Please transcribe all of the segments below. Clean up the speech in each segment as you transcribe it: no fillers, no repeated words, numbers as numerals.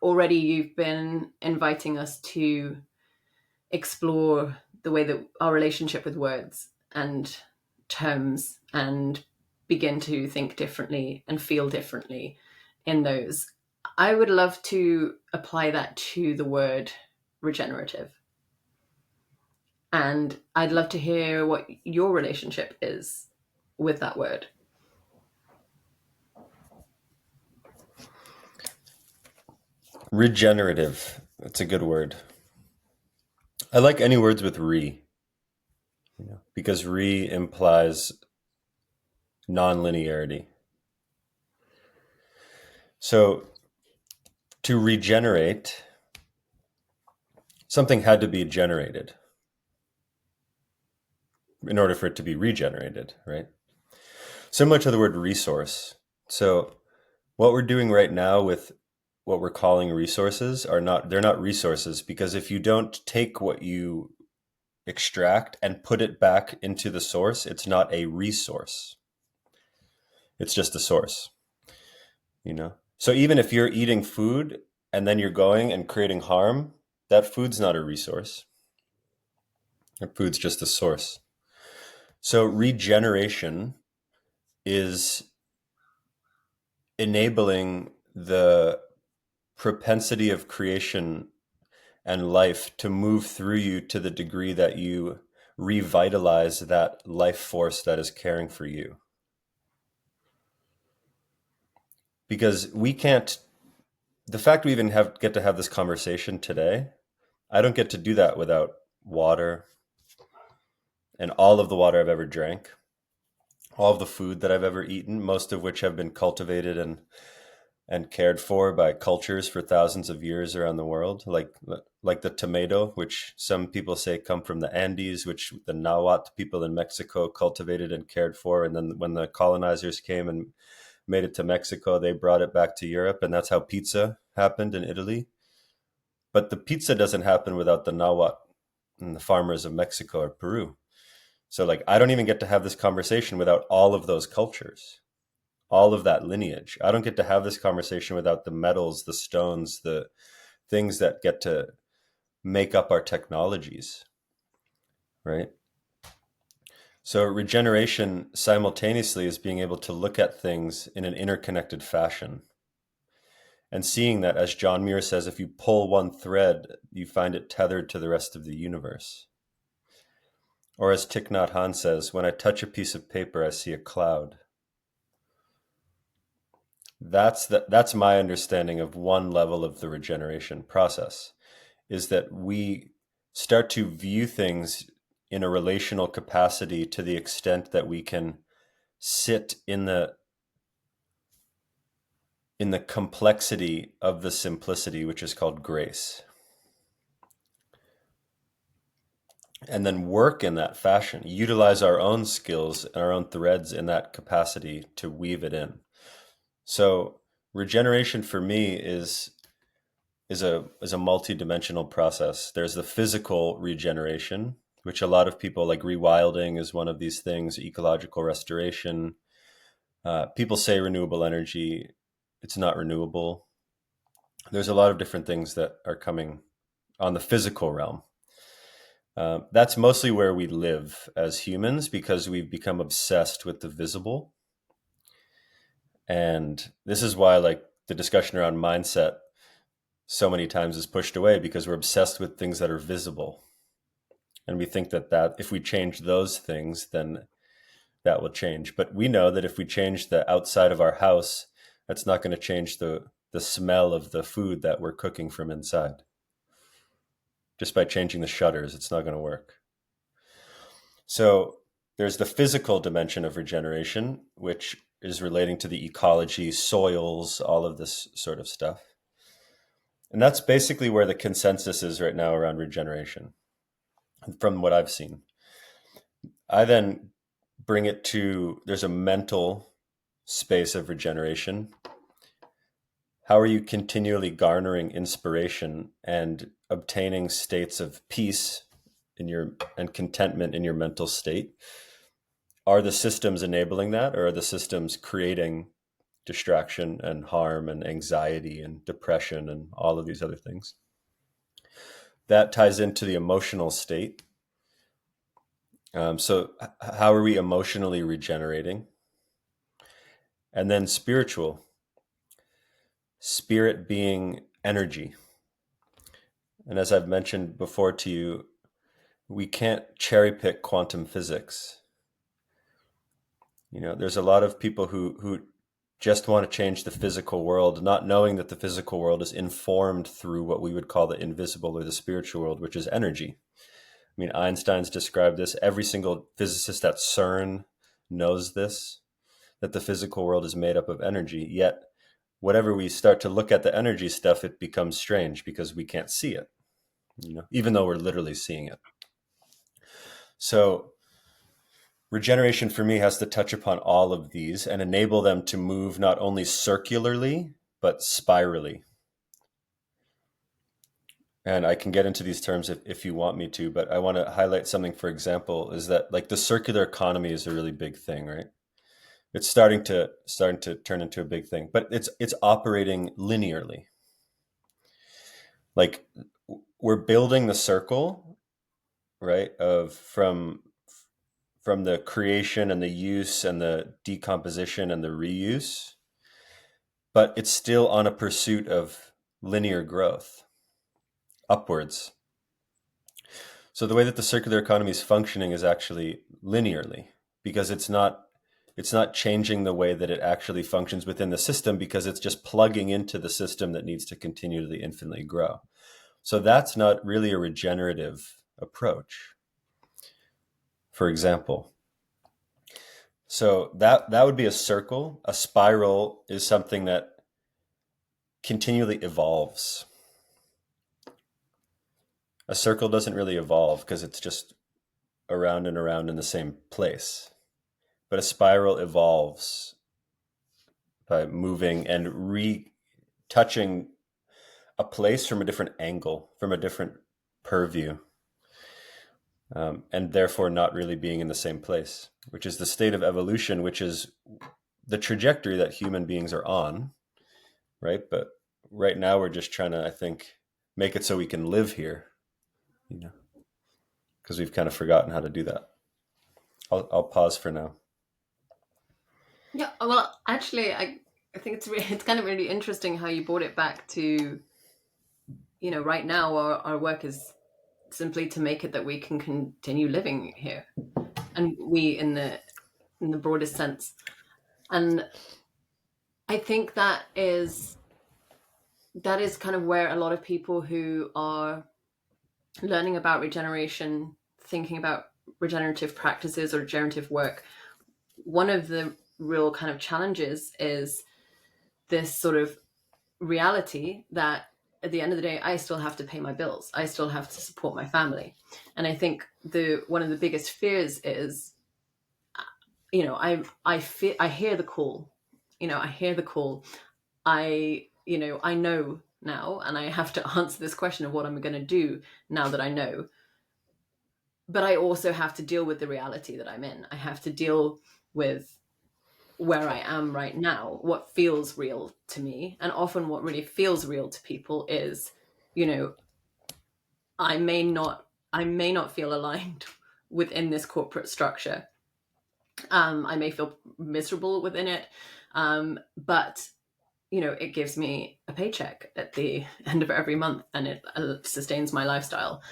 already you've been inviting us to explore the way that our relationship with words and terms, and begin to think differently and feel differently in those. I would love to apply that to the word regenerative. And I'd love to hear what your relationship is with that word. Regenerative. That's a good word. I like any words with re, because re implies non-linearity. So to regenerate, something had to be generated in order for it to be regenerated, right? Similar to the word resource. So what we're doing right now with what we're calling resources they're not resources, because if you don't take what you extract and put it back into the source, it's not a resource. It's just a source, So even if you're eating food and then you're going and creating harm, that food's not a resource. That food's just a source. So regeneration is enabling the propensity of creation and life to move through you to the degree that you revitalize that life force that is caring for you. Because the fact we even get to have this conversation today, I don't get to do that without water and all of the water I've ever drank, all of the food that I've ever eaten, most of which have been cultivated and cared for by cultures for thousands of years around the world, like the tomato, which some people say come from the Andes, which the Nahuatl people in Mexico cultivated and cared for. And then when the colonizers came and made it to Mexico, they brought it back to Europe. And that's how pizza happened in Italy. But the pizza doesn't happen without the Nahuatl and the farmers of Mexico or Peru. So I don't even get to have this conversation without all of those cultures, all of that lineage. I don't get to have this conversation without the metals, the stones, the things that get to make up our technologies, right? So regeneration simultaneously is being able to look at things in an interconnected fashion and seeing that, as John Muir says, if you pull one thread, you find it tethered to the rest of the universe. Or as Thich Nhat Hanh says, when I touch a piece of paper, I see a cloud. That's my understanding of one level of the regeneration process, is that we start to view things in a relational capacity to the extent that we can sit in the complexity of the simplicity, which is called grace. And then work in that fashion, utilize our own skills and our own threads in that capacity to weave it in. So regeneration for me is a multidimensional process. There's the physical regeneration, which a lot of people like. Rewilding is one of these things, ecological restoration. People say renewable energy. It's not renewable. There's a lot of different things that are coming on the physical realm. That's mostly where we live as humans, because we've become obsessed with the visible. And this is why the discussion around mindset so many times is pushed away, because we're obsessed with things that are visible. And we think that if we change those things, then that will change. But we know that if we change the outside of our house, that's not going to change the smell of the food that we're cooking from inside. Just by changing the shutters, it's not going to work. So there's the physical dimension of regeneration, which is relating to the ecology, soils, all of this sort of stuff. And that's basically where the consensus is right now around regeneration, from what I've seen. I then bring it to, there's a mental space of regeneration. How are you continually garnering inspiration and obtaining states of peace and contentment in your mental state? Are the systems enabling that, or are the systems creating distraction and harm and anxiety and depression and all of these other things. That ties into the emotional state. So how are we emotionally regenerating? And then spiritual, spirit being energy. And as I've mentioned before to you, we can't cherry pick quantum physics. There's a lot of people who just want to change the physical world, not knowing that the physical world is informed through what we would call the invisible or the spiritual world, which is energy. I mean, Einstein's described this. Every single physicist at CERN knows this, that the physical world is made up of energy. Yet, whatever we start to look at the energy stuff, it becomes strange because we can't see it, even though we're literally seeing it. So regeneration for me has to touch upon all of these and enable them to move not only circularly, but spirally. And I can get into these terms if you want me to, but I want to highlight something, for example, is that like the circular economy is a really big thing, right? It's starting to turn into a big thing, but it's operating linearly. Like we're building the circle, right, of from the creation and the use and the decomposition and the reuse, but it's still on a pursuit of linear growth upwards. So the way that the circular economy is functioning is actually linearly, because it's not changing the way that it actually functions within the system, because it's just plugging into the system that needs to continually infinitely grow. So that's not really a regenerative approach, for example. So that would be a circle. A spiral is something that continually evolves. A circle doesn't really evolve because it's just around and around in the same place. But a spiral evolves by moving and retouching a place from a different angle, from a different purview, and therefore not really being in the same place, which is the state of evolution, which is the trajectory that human beings are on, right? But right now we're just trying to, I think, make it so we can live here, because we've kind of forgotten how to do that. I'll pause for now. Yeah, well, actually, I think it's kind of really interesting how you brought it back to, right now our work is simply to make it that we can continue living here, and we in the broadest sense. And I think that is kind of where a lot of people who are learning about regeneration, thinking about regenerative practices or regenerative work, one of the real kind of challenges is this sort of reality that at the end of the day, I still have to pay my bills. I still have to support my family. And I think one of the biggest fears is, I hear the call. I hear the call. I know now, and I have to answer this question of what I'm going to do now that I know. But I also have to deal with the reality that I'm in. I have to deal with where I am right now, what feels real to me. And often what really feels real to people is, you know, I may not feel aligned within this corporate structure. I may feel miserable within it. But it gives me a paycheck at the end of every month, and it sustains my lifestyle.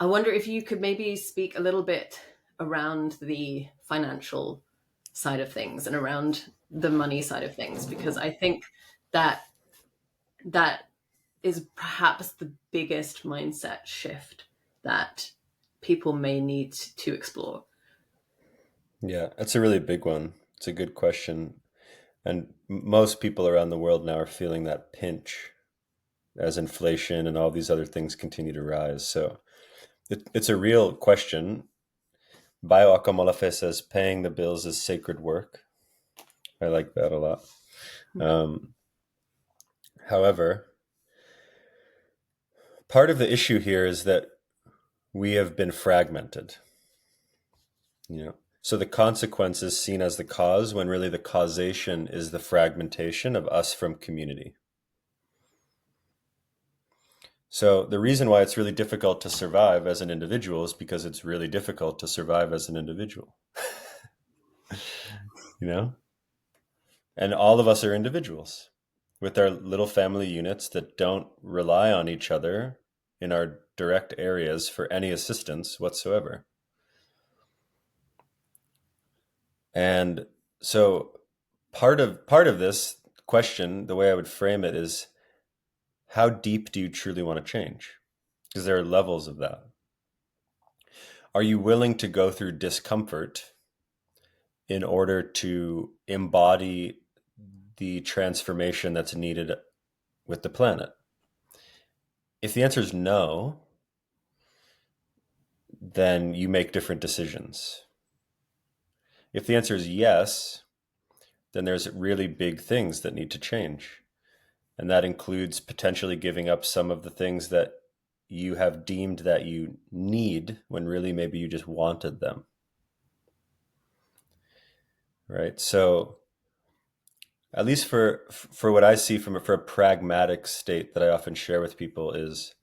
I wonder if you could maybe speak a little bit around the financial side of things and around the money side of things, because I think that that is perhaps the biggest mindset shift that people may need to explore. Yeah, that's a really big one. It's a good question. And most people around the world now are feeling that pinch as inflation and all these other things continue to rise. So it's a real question. Bayo Akamolafe says paying the bills is sacred work. I like that a lot. Um, However, part of the issue here is that we have been fragmented. So the consequence is seen as the cause when really the causation is the fragmentation of us from community. So the reason why it's really difficult to survive as an individual is because it's really difficult to survive as an individual. You know? And all of us are individuals with our little family units that don't rely on each other in our direct areas for any assistance whatsoever. And so part of this question, the way I would frame it is, how deep do you truly want to change? Because there are levels of that. Are you willing to go through discomfort in order to embody the transformation that's needed with the planet? If the answer is no, then you make different decisions. If the answer is yes, then there's really big things that need to change. And that includes potentially giving up some of the things that you have deemed that you need when really maybe you just wanted them. Right? So at least for what I see for a pragmatic state that I often share with people is,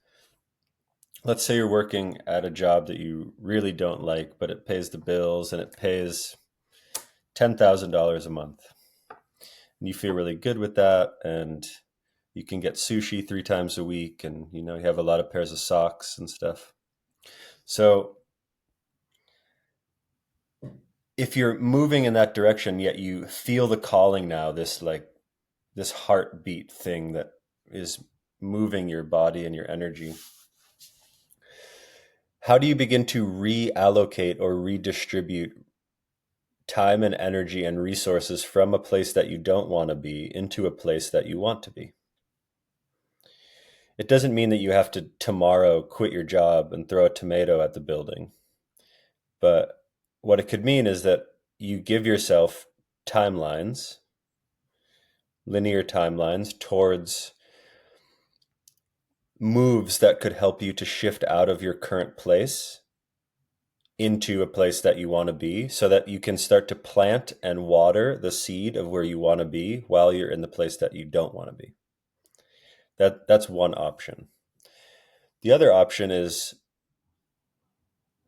let's say you're working at a job that you really don't like, but it pays the bills and it pays $10,000 a month. And you feel really good with that, and you can get sushi 3 times a week, and you have a lot of pairs of socks and stuff. So if you're moving in that direction, yet you feel the calling now, this heartbeat thing that is moving your body and your energy, how do you begin to reallocate or redistribute time and energy and resources from a place that you don't want to be into a place that you want to be? It doesn't mean that you have to tomorrow quit your job and throw a tomato at the building. But what it could mean is that you give yourself timelines, linear timelines towards moves that could help you to shift out of your current place into a place that you want to be, so that you can start to plant and water the seed of where you want to be while you're in the place that you don't want to be. That's one option. The other option is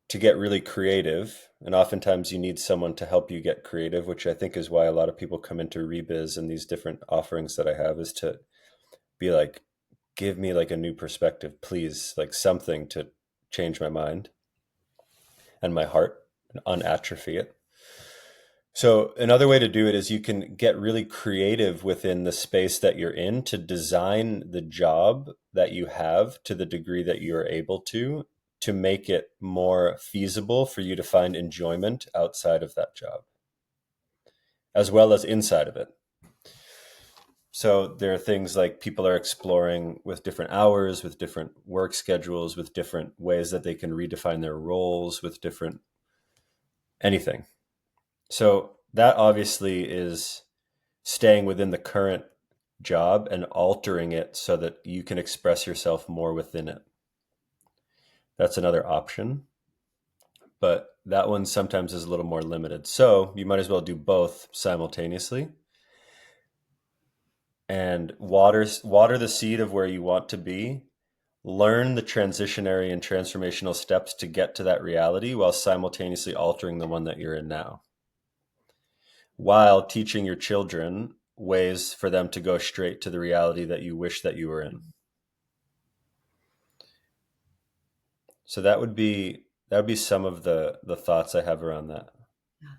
to get really creative, and oftentimes you need someone to help you get creative, which I think is why a lot of people come into Rebiz and these different offerings that I have, is to be like, give me like a new perspective, please, like something to change my mind and my heart and unatrophy it. So another way to do it is you can get really creative within the space that you're in to design the job that you have to the degree that you're able to make it more feasible for you to find enjoyment outside of that job, as well as inside of it. So there are things like people are exploring with different hours, with different work schedules, with different ways that they can redefine their roles, with different anything. So that obviously is staying within the current job and altering it so that you can express yourself more within it. That's another option, but that one sometimes is a little more limited. So you might as well do both simultaneously and water the seed of where you want to be, learn the transitionary and transformational steps to get to that reality while simultaneously altering the one that you're in now, while teaching your children ways for them to go straight to the reality that you wish that you were in. So that would be some of the thoughts I have around that. Yeah,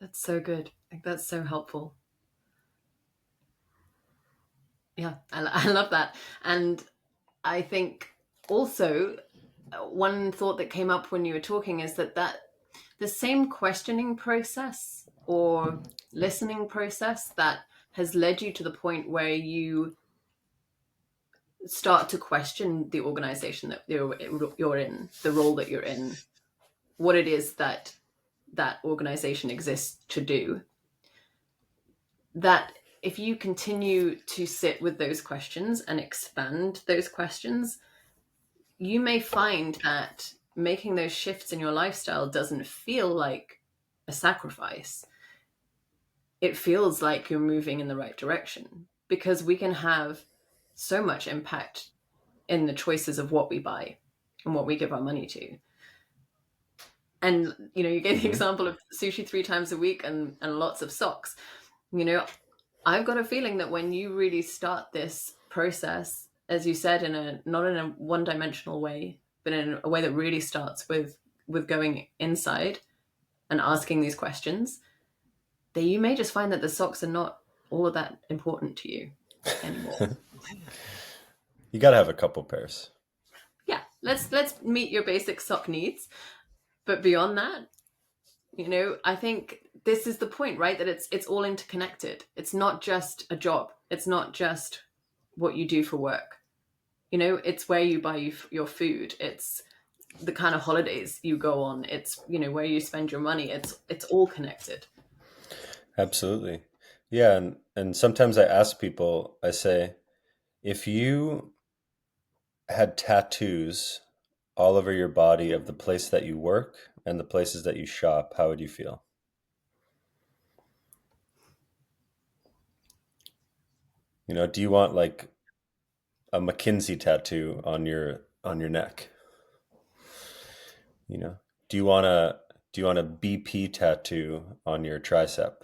that's so good. Like, that's so helpful. Yeah, I love that. And I think also one thought that came up when you were talking is that the same questioning process or listening process that has led you to the point where you start to question the organization that you're in, the role that you're in, what it is that that organization exists to do, that if you continue to sit with those questions and expand those questions, you may find that making those shifts in your lifestyle doesn't feel like a sacrifice, it feels like you're moving in the right direction, because we can have so much impact in the choices of what we buy and what we give our money to. And you gave the Mm-hmm. example of sushi 3 times a week and lots of socks. you know I've got a feeling that when you really start this process, as you said, in a not in a one-dimensional way, but in a way that really starts with going inside and asking these questions, that you may just find that the socks are not all of that important to you anymore. You got to have a couple pairs. Yeah, let's meet your basic sock needs, but beyond that, I think this is the point, right? That it's all interconnected. It's not just a job. It's not just what you do for work. It's where you buy your food. It's the kind of holidays you go on. It's where you spend your money. It's all connected. Absolutely. Yeah, and sometimes I ask people, I say, if you had tattoos all over your body of the place that you work and the places that you shop, how would you feel? Do you want like a McKinsey tattoo on your neck? You know, do you want a BP tattoo on your tricep,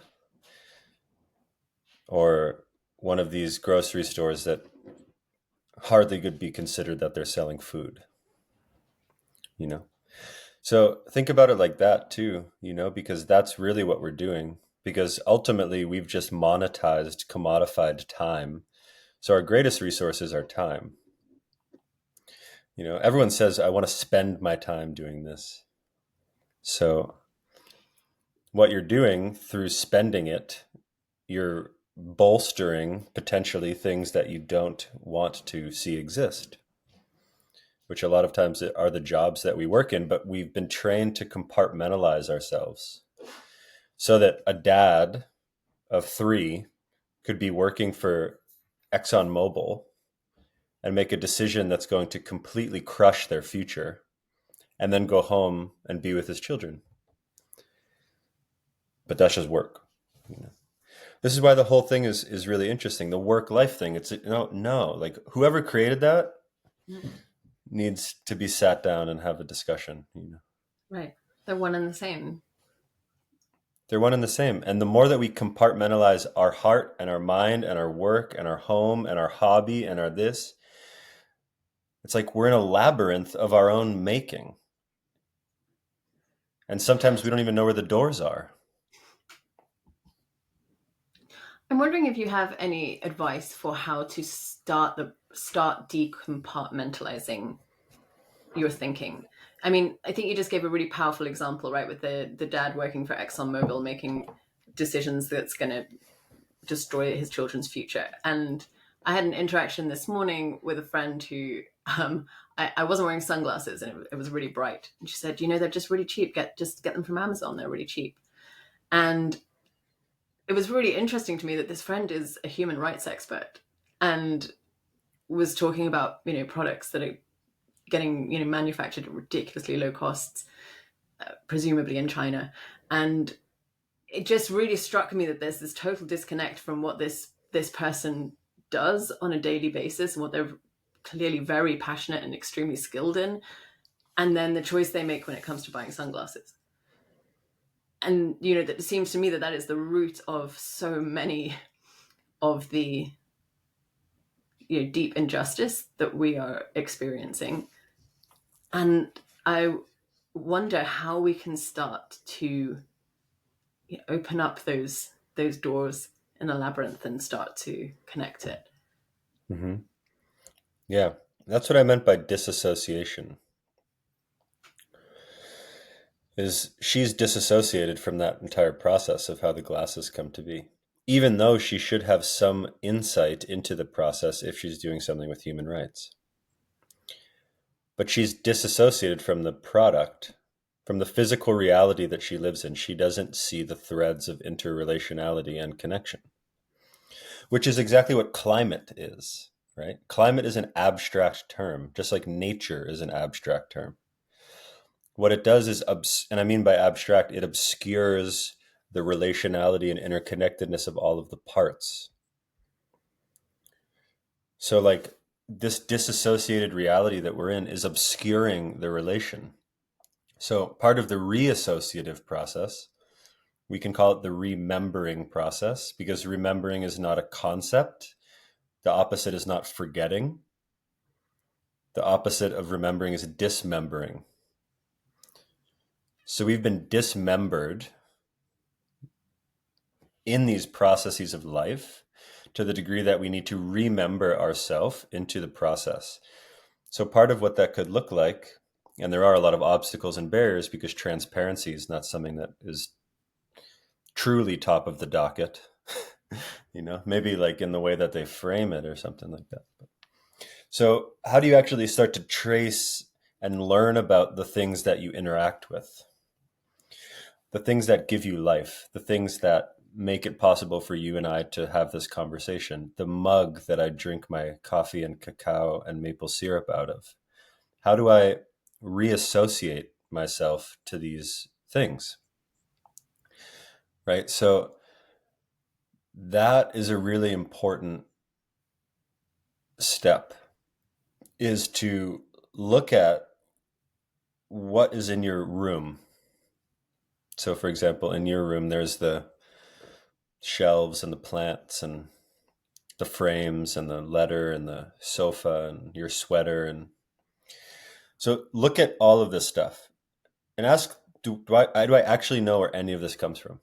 or one of these grocery stores that hardly could be considered that they're selling food? You know, so think about it like that too. Because that's really what we're doing. Because ultimately, we've just monetized, commodified time. So our greatest resource is our time. Everyone says, I want to spend my time doing this. So what you're doing through spending it, you're bolstering potentially things that you don't want to see exist, which a lot of times are the jobs that we work in, but we've been trained to compartmentalize ourselves so that a dad of 3 could be working for ExxonMobil and make a decision that's going to completely crush their future, and then go home and be with his children. But that's just work. This is why the whole thing is really interesting. The work-life thing. It's no. Like, whoever created that needs to be sat down and have a discussion. Right. They're one and the same. They're one and the same. And the more that we compartmentalize our heart and our mind and our work and our home and our hobby and our this, it's like we're in a labyrinth of our own making. And sometimes we don't even know where the doors are. I'm wondering if you have any advice for how to start decompartmentalizing your thinking. I mean, I think you just gave a really powerful example, right, with the dad working for ExxonMobil making decisions that's going to destroy his children's future. And I had an interaction this morning with a friend who I wasn't wearing sunglasses, and it was really bright. And she said, they're just really cheap. Just get them from Amazon. They're really cheap. And it was really interesting to me that this friend is a human rights expert and was talking about, products that are getting, manufactured at ridiculously low costs, presumably in China. And it just really struck me that there's this total disconnect from what this person does on a daily basis and what they're clearly very passionate and extremely skilled in, and then the choice they make when it comes to buying sunglasses. And that it seems to me that is the root of so many of the deep injustice that we are experiencing. And I wonder how we can start to open up those doors in a labyrinth and start to connect it. Mm-hmm. Yeah, that's what I meant by disassociation. Is she's disassociated from that entire process of how the glasses come to be, even though she should have some insight into the process if she's doing something with human rights. But she's disassociated from the product, from the physical reality that she lives in. She doesn't see the threads of interrelationality and connection, which is exactly what climate is, right? Climate is an abstract term, just like nature is an abstract term. what it does is, and I mean by abstract, it obscures the relationality and interconnectedness of all of the parts. So like this disassociated reality that we're in is obscuring the relation. So part of the reassociative process, we can call it the remembering process, because remembering is not a concept. The opposite is not forgetting. The opposite of remembering is dismembering. So we've been dismembered in these processes of life to the degree that we need to remember ourselves into the process. So part of what that could look like, and there are a lot of obstacles and barriers because transparency is not something that is truly top of the docket, maybe like in the way that they frame it or something like that. So how do you actually start to trace and learn about the things that you interact with? The things that give you life, the things that make it possible for you and I to have this conversation, the mug that I drink my coffee and cacao and maple syrup out of. How do I reassociate myself to these things? Right? So that is a really important step, is to look at what is in your room. So for example, in your room, there's the shelves and the plants and the frames and the letter and the sofa and your sweater. And so look at all of this stuff and ask, do I actually know where any of this comes from?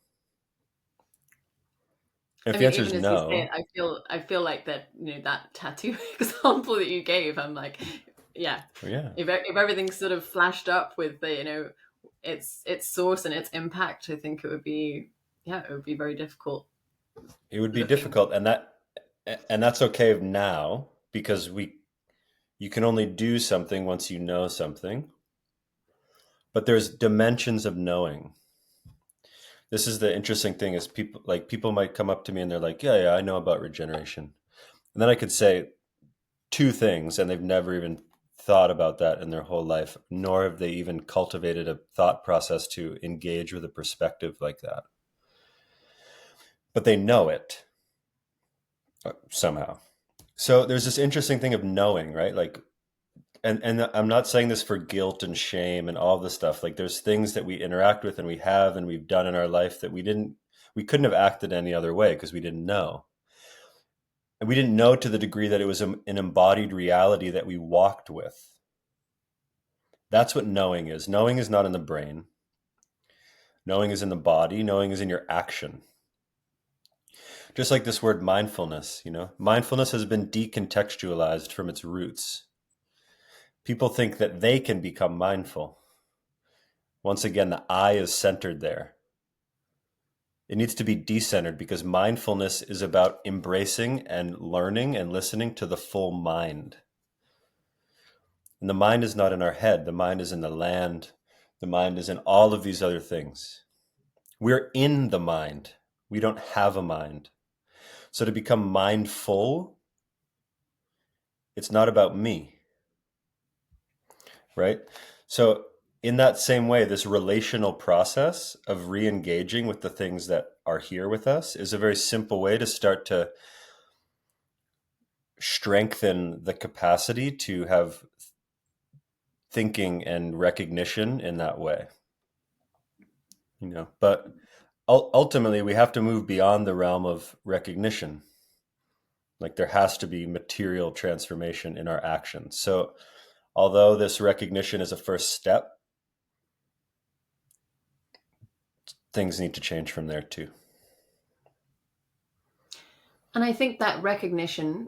If I the mean, answer is even as you say it, no, I feel like that, that tattoo example that you gave, I'm like, yeah, well, yeah, if everything's sort of flashed up with the, its source and its impact, I think it would be very difficult it would be looking. difficult. And that's okay now, because you can only do something once you know something, but there's dimensions of knowing. This is the interesting thing, is people might come up to me and they're like, yeah, I know about regeneration. And then I could say two things and they've never even thought about that in their whole life, nor have they even cultivated a thought process to engage with a perspective like that. But they know it somehow. So there's this interesting thing of knowing, right? Like, and I'm not saying this for guilt and shame and all this stuff. Like there's things that we interact with and we have and we've done in our life that we couldn't have acted any other way because we didn't know. And we didn't know to the degree that it was an embodied reality that we walked with. That's what knowing is. Knowing is not in the brain. Knowing is in the body. Knowing is in your action. Just like this word mindfulness, mindfulness has been decontextualized from its roots. People think that they can become mindful. Once again, the I is centered there. It needs to be decentered, because mindfulness is about embracing and learning and listening to the full mind. And the mind is not in our head. The mind is in the land. The mind is in all of these other things. We're in the mind. We don't have a mind. So to become mindful, it's not about me, right? So in that same way, this relational process of re-engaging with the things that are here with us is a very simple way to start to strengthen the capacity to have thinking and recognition in that way. But ultimately we have to move beyond the realm of recognition. Like there has to be material transformation in our actions. So although this recognition is a first step, things need to change from there too. And I think that recognition,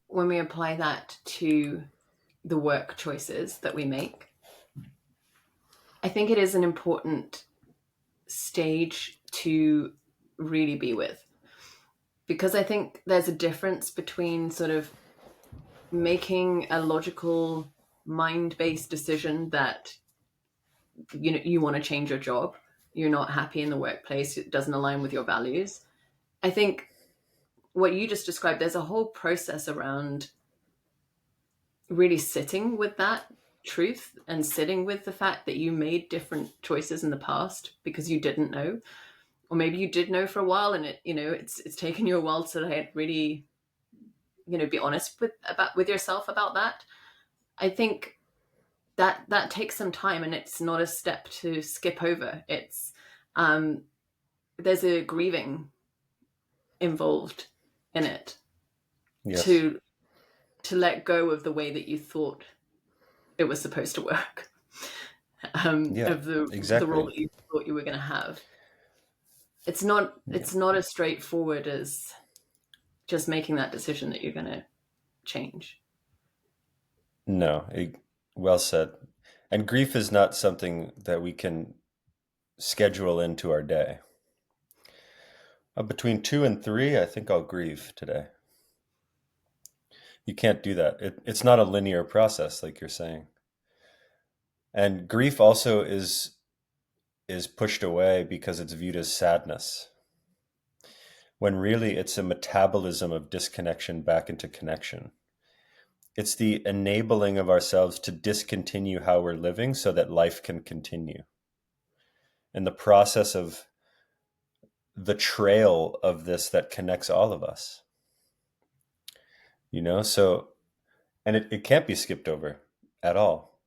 when we apply that to the work choices that we make, I think it is an important stage to really be with. Because I think there's a difference between sort of making a logical, mind-based decision that you want to change your job, you're not happy in the workplace, it doesn't align with your values. I think what you just described, there's a whole process around really sitting with that truth and sitting with the fact that you made different choices in the past because you didn't know, or maybe you did know for a while, and it's taken you a while to like really be honest with yourself about that. I think that takes some time, and it's not a step to skip over. It's there's a grieving involved in it, Yes. to let go of the way that you thought it was supposed to work, Yeah, of the role exactly. that you thought you were going to have. It's not as straightforward as just making that decision that you're going to change. No, well said. And grief is not something that we can schedule into our day. Between 2 and 3, I think I'll grieve today. You can't do that. It's not a linear process, like you're saying. And grief also is pushed away because it's viewed as sadness, when really it's a metabolism of disconnection back into connection. It's the enabling of ourselves to discontinue how we're living so that life can continue. And the process of the trail of this that connects all of us. So, and it can't be skipped over at all.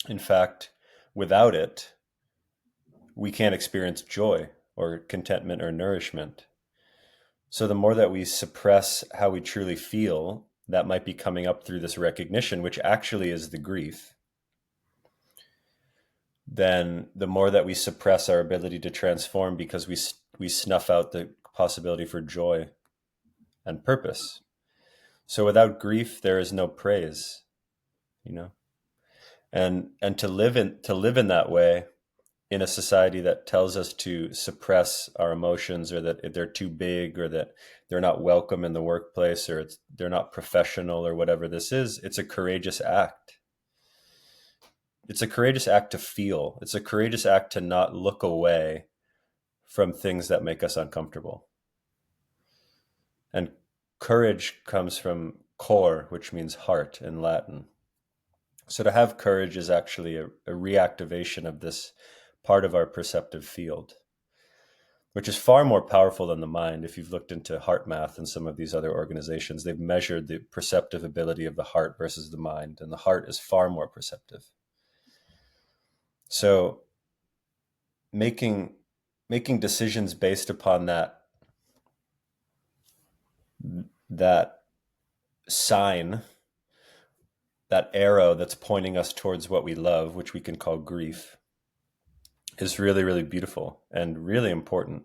In fact, without it, we can't experience joy or contentment or nourishment. So the more that we suppress how we truly feel, that might be coming up through this recognition, which actually is the grief, then the more that we suppress our ability to transform because we snuff out the possibility for joy and purpose. So without grief, there is no praise, you know, and to live in that way in a society that tells us to suppress our emotions, or that they're too big, or that they're not welcome in the workplace, or they're not professional, or whatever this is. It's a courageous act. It's a courageous act to feel. It's a courageous act to not look away from things that make us uncomfortable. And courage comes from cor, which means heart in Latin. So to have courage is actually a reactivation of this part of our perceptive field, which is far more powerful than the mind. If you've looked into heart math and some of these other organizations, they've measured the perceptive ability of the heart versus the mind, and the heart is far more perceptive. So making decisions based upon that sign, that arrow that's pointing us towards what we love, which we can call grief, is really, really beautiful and really important.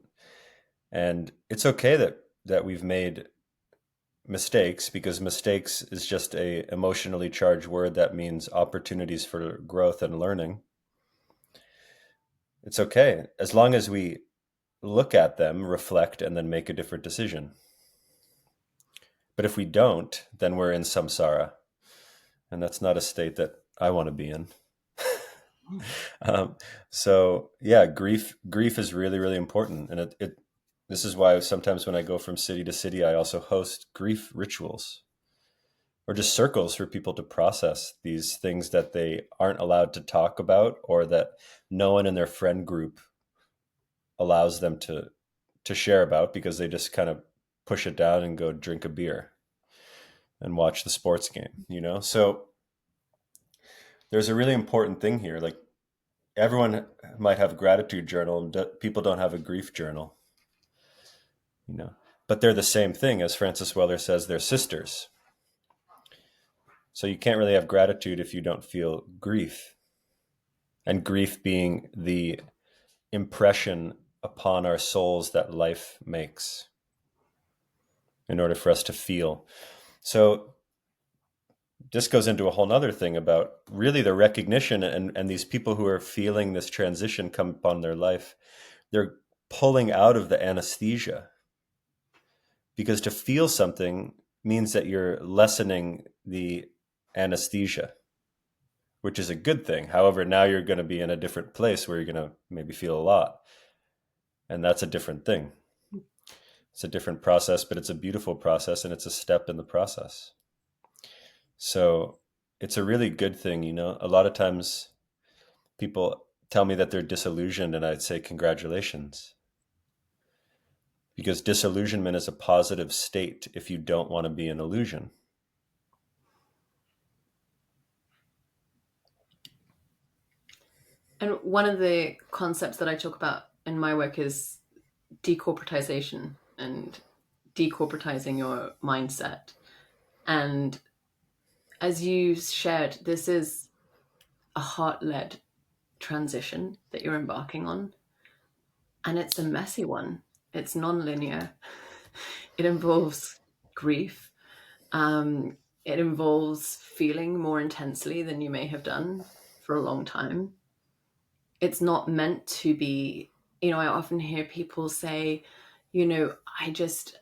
And it's okay that we've made mistakes, because mistakes is just a emotionally charged word that means opportunities for growth and learning. It's okay as long as we look at them, reflect, and then make a different decision. But if we don't, then we're in samsara, and that's not a state that I want to be in. So yeah, grief is really, really important. And this is why sometimes when I go from city to city, I also host grief rituals, or just circles for people to process these things that they aren't allowed to talk about, or that no one in their friend group allows them to share about, because they just kind of push it down and go drink a beer and watch the sports game. So there's a really important thing here. Like, everyone might have a gratitude journal, and people don't have a grief journal, but they're the same thing. As Francis Weller says, they're sisters. So you can't really have gratitude if you don't feel grief, and grief being the impression upon our souls that life makes in order for us to feel. So this goes into a whole nother thing about really the recognition, and these people who are feeling this transition come upon their life. They're pulling out of the anesthesia, because to feel something means that you're lessening the anesthesia, which is a good thing. However, now you're going to be in a different place where you're going to maybe feel a lot. And that's a different thing. It's a different process, but it's a beautiful process, and it's a step in the process. So it's a really good thing. A lot of times people tell me that they're disillusioned, and I'd say congratulations, because disillusionment is a positive state if you don't want to be an illusion. And one of the concepts that I talk about in my work is decorporatization and decorporatizing your mindset. And as you shared, this is a heart-led transition that you're embarking on, and it's a messy one. It's non-linear. It involves grief. Um, it involves feeling more intensely than you may have done for a long time. It's not meant to be, I often hear people say, I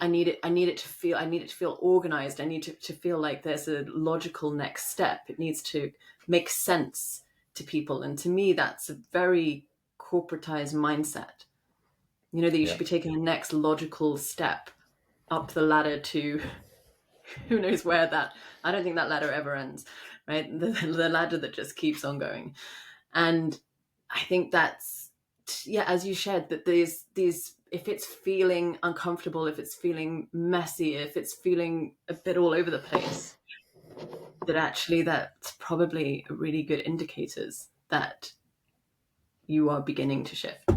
need it to feel organized. I need to feel like there's a logical next step. It needs to make sense to people. And to me, that's a very corporatized mindset, that you Yeah. should be taking the next logical step up the ladder to who knows where that, I don't think that ladder ever ends, right? The ladder that just keeps on going. And I think that's, yeah, as you shared, that these if it's feeling uncomfortable, if it's feeling messy, if it's feeling a bit all over the place, that actually that's probably really good indicators that you are beginning to shift.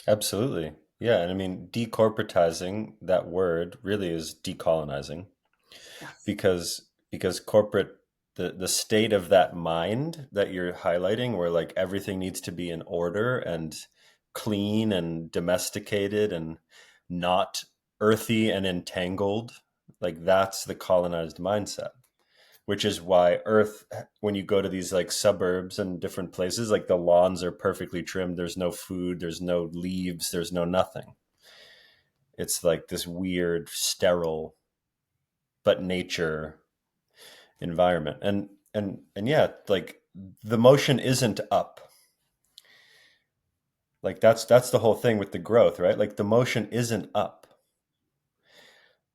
Absolutely. Yeah. And I mean, decorporatizing, that word really is decolonizing, Yes. because corporate, the state of that mind that you're highlighting, where like everything needs to be in order and clean and domesticated and not earthy and entangled, like that's the colonized mindset. Which is why Earth, when you go to these like suburbs and different places, like the lawns are perfectly trimmed, there's no food, there's no leaves, there's no nothing. It's like this weird sterile but nature environment. And yeah, like the motion isn't up. Like that's the whole thing with the growth, right? Like the motion isn't up.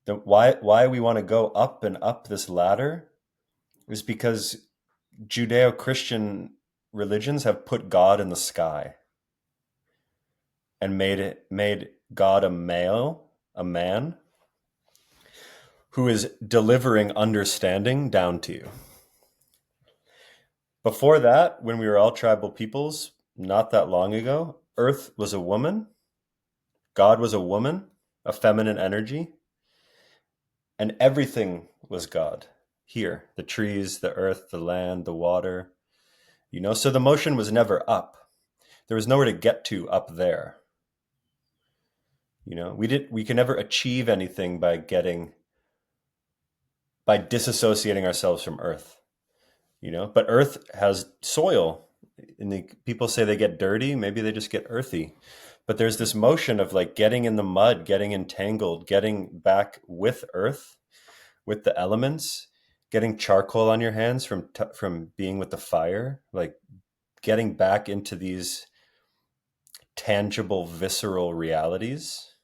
Why we want to go up and up this ladder is because Judeo-Christian religions have put God in the sky and made God a man who is delivering understanding down to you. Before that, when we were all tribal peoples, not that long ago, Earth was a woman, God was a woman, a feminine energy, and everything was God. Here, the trees, the earth, the land, the water, so the motion was never up. There was nowhere to get to up there. We can never achieve anything by disassociating ourselves from Earth. But Earth has soil, and people say they get dirty. Maybe they just get earthy. But there's this motion of like getting in the mud, getting entangled, getting back with Earth, with the elements, getting charcoal on your hands from being with the fire, like getting back into these tangible, visceral realities.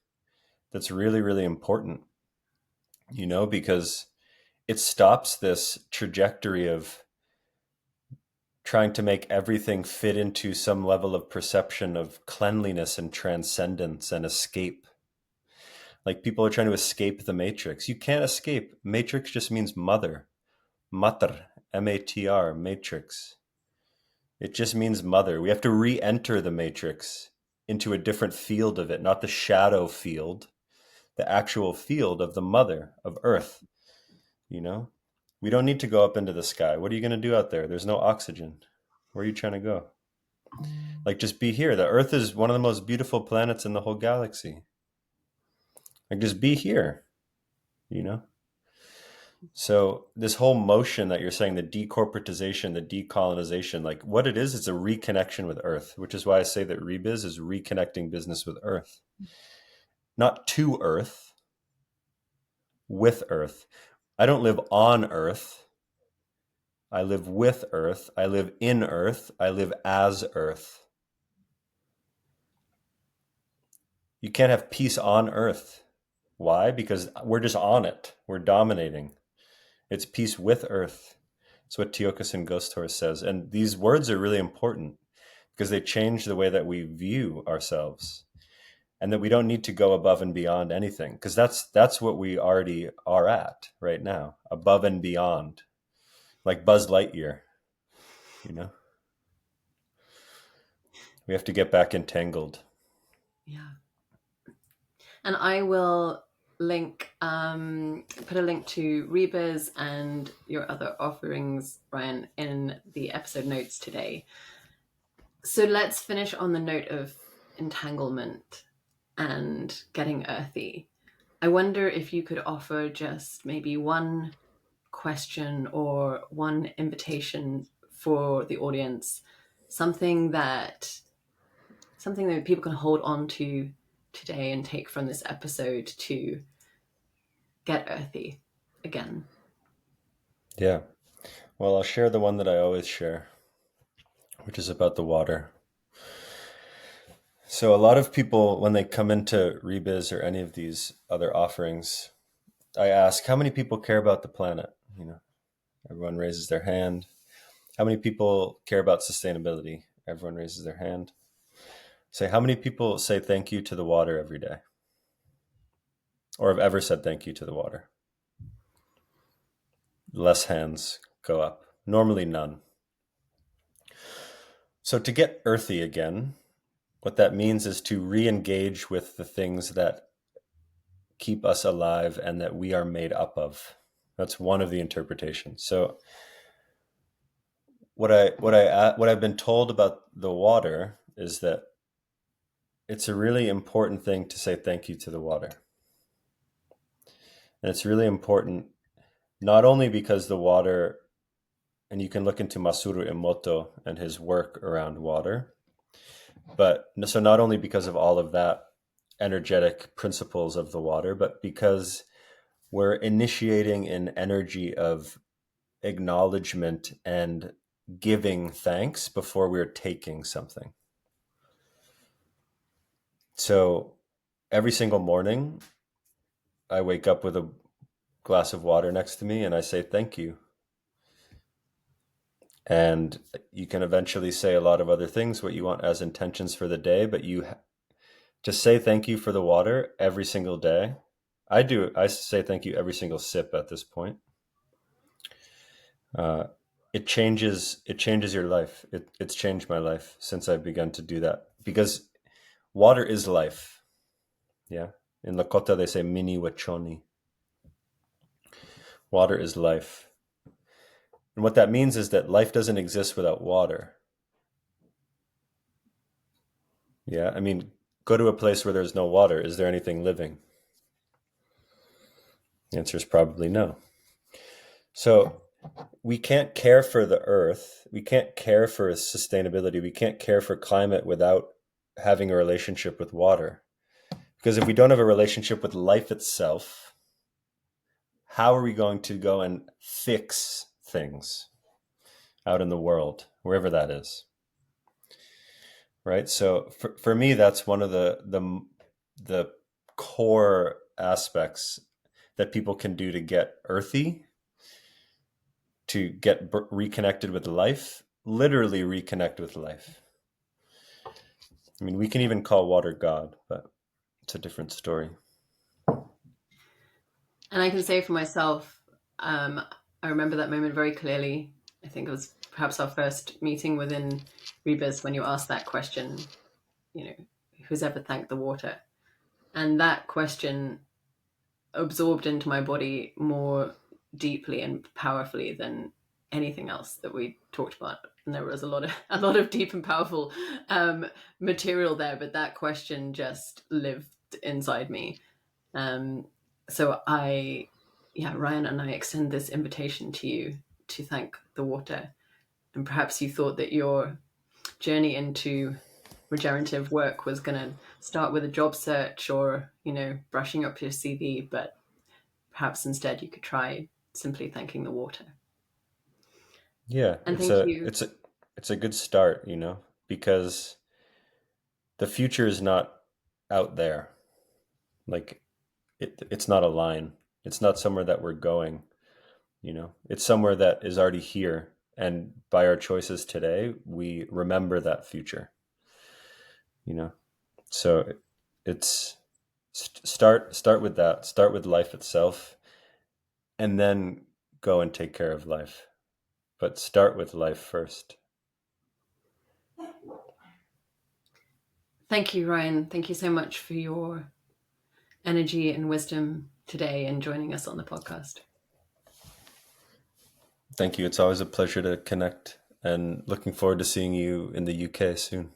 That's really, really important, because it stops this trajectory of trying to make everything fit into some level of perception of cleanliness and transcendence and escape. Like people are trying to escape the matrix. You can't escape. Matrix just means mother. Mater, M-A-T-R, matrix. It just means mother. We have to re-enter the matrix into a different field of it, not the shadow field, the actual field of the mother, of Earth. We don't need to go up into the sky. What are you going to do out there? There's no oxygen. Where are you trying to go? Like, just be here. The Earth is one of the most beautiful planets in the whole galaxy. Like, just be here, you know? So this whole motion that you're saying, the decorporatization, the decolonization, like what it is, it's a reconnection with Earth, which is why I say that Rebiz is reconnecting business with Earth. Not to Earth, with Earth. I don't live on Earth. I live with Earth. I live in Earth. I live as Earth. You can't have peace on Earth. Why? Because we're just on it. We're dominating. It's peace with Earth. It's what Tiokasin Ghost Horse says. And these words are really important because they change the way that we view ourselves, and that we don't need to go above and beyond anything, because that's what we already are at right now, above and beyond, like Buzz Lightyear, you know? We have to get back entangled. Yeah. And I will link, put a link to Reba's and your other offerings, Ryan, in the episode notes today. So let's finish on the note of entanglement and getting earthy. I wonder if you could offer just maybe one question or one invitation for the audience, something that people can hold on to today and take from this episode to get earthy again. Yeah. Well, I'll share the one that I always share, which is about the water. So a lot of people, when they come into Rebiz or any of these other offerings, I ask, how many people care about the planet? You know, everyone raises their hand. How many people care about sustainability? Everyone raises their hand. Say, how many people say thank you to the water every day? Or have ever said thank you to the water? Less hands go up. Normally none. So to get earthy again, what that means is to re-engage with the things that keep us alive and that we are made up of. That's one of the interpretations. So what I've been told about the water is that it's a really important thing to say thank you to the water. And it's really important not only because the water, and you can look into Masaru Emoto and his work around water, but so not only because of all of that energetic principles of the water, but because we're initiating an energy of acknowledgement and giving thanks before we're taking something. So every single morning, I wake up with a glass of water next to me and I say thank you. And you can eventually say a lot of other things, what you want as intentions for the day, but to say thank you for the water every single day. I say thank you every single sip at this point. It changes your life. It's changed my life since I've begun to do that, because water is life. Yeah. In Lakota, they say mini wachoni. Water is life. And what that means is that life doesn't exist without water. Yeah. I mean, go to a place where there's no water. Is there anything living? The answer is probably no. So we can't care for the earth. We can't care for sustainability. We can't care for climate without having a relationship with water. Because if we don't have a relationship with life itself, how are we going to go and fix things out in the world, wherever that is? Right. So for me, that's one of the core aspects that people can do to get earthy, to get reconnected with life, literally reconnect with life. I mean, we can even call water God, but it's a different story. And I can say for myself, I remember that moment very clearly. I think it was perhaps our first meeting within Rebus when you asked that question, you know, who's ever thanked the water? And that question absorbed into my body more deeply and powerfully than anything else that we talked about. And there was a lot of deep and powerful material there, but that question just lived inside me. So Ryan and I extend this invitation to you to thank the water. And perhaps you thought that your journey into regenerative work was going to start with a job search or, brushing up your CV, but perhaps instead you could try simply thanking the water. Yeah, And thank you. it's a good start, because the future is not out there. Like it's not a line. It's not somewhere that we're going. It's somewhere that is already here, and by our choices today, we remember that future. So it's start with that. Start with life itself, and then go and take care of life. But start with life first. Thank you, Ryan. Thank you so much for your energy and wisdom today and joining us on the podcast. Thank you. It's always a pleasure to connect, and looking forward to seeing you in the UK soon.